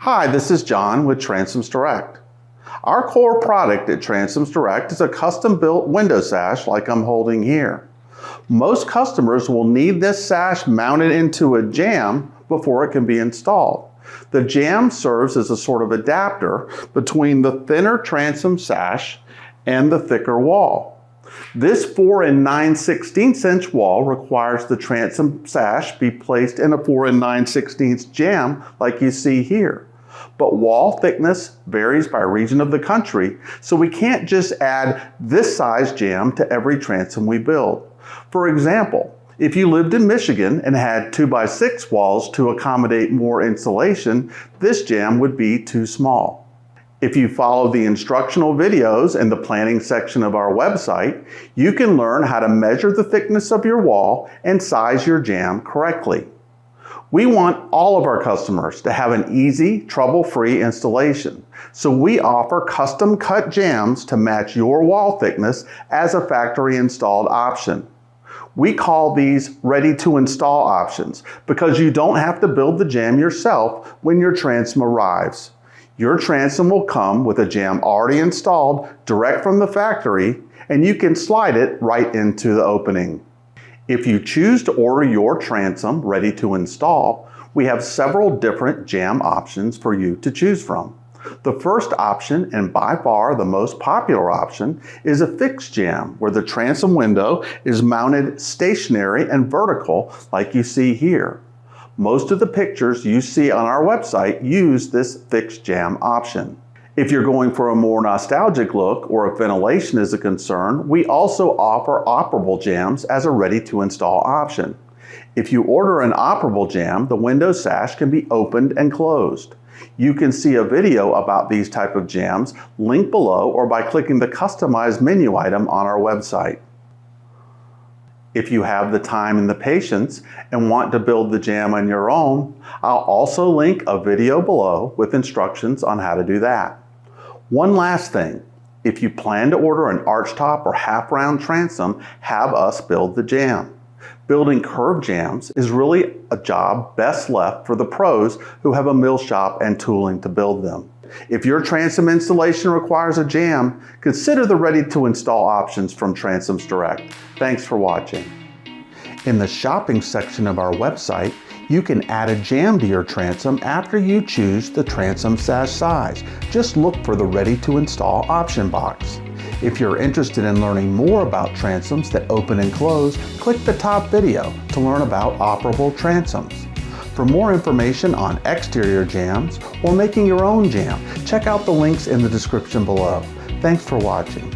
Hi, this is John with Transom Direct. Our core product at Transom Direct is a custom-built window sash like I'm holding here. Most customers will need this sash mounted into a jamb before it can be installed. The jamb serves as a sort of adapter between the thinner transom sash and the thicker wall. This 4 9/16 inch wall requires the transom sash be placed in a 4 9/16 jamb like you see here. But wall thickness varies by region of the country, so we can't just add this size jamb to every transom we build. For example, if you lived in Michigan and had 2x6 walls to accommodate more insulation, this jamb would be too small. If you follow the instructional videos in the planning section of our website, you can learn how to measure the thickness of your wall and size your jamb correctly. We want all of our customers to have an easy, trouble-free installation, so we offer custom cut jambs to match your wall thickness as a factory installed option. We call these ready to install options because you don't have to build the jamb yourself when your transom arrives. Your transom will come with a jamb already installed direct from the factory, and you can slide it right into the opening. If you choose to order your transom ready to install, we have several different jamb options for you to choose from. The first option, and by far the most popular option, is a fixed jamb where the transom window is mounted stationary and vertical like you see here. Most of the pictures you see on our website use this fixed jamb option. If you're going for a more nostalgic look or if ventilation is a concern, we also offer operable jambs as a ready-to-install option. If you order an operable jamb, the window sash can be opened and closed. You can see a video about these type of jambs linked below or by clicking the customized menu item on our website. If you have the time and the patience and want to build the jamb on your own, I'll also link a video below with instructions on how to do that. One last thing, if you plan to order an archtop or half-round transom, have us build the jamb. Building curved jambs is really a job best left for the pros who have a mill shop and tooling to build them. If your transom installation requires a jamb, consider the ready-to-install options from Transom Direct. Thanks for watching. In the shopping section of our website, you can add a jamb to your transom after you choose the transom sash size. Just look for the ready-to-install option box. If you're interested in learning more about transoms that open and close, click the top video to learn about operable transoms. For more information on exterior jambs or making your own jamb, check out the links in the description below. Thanks for watching.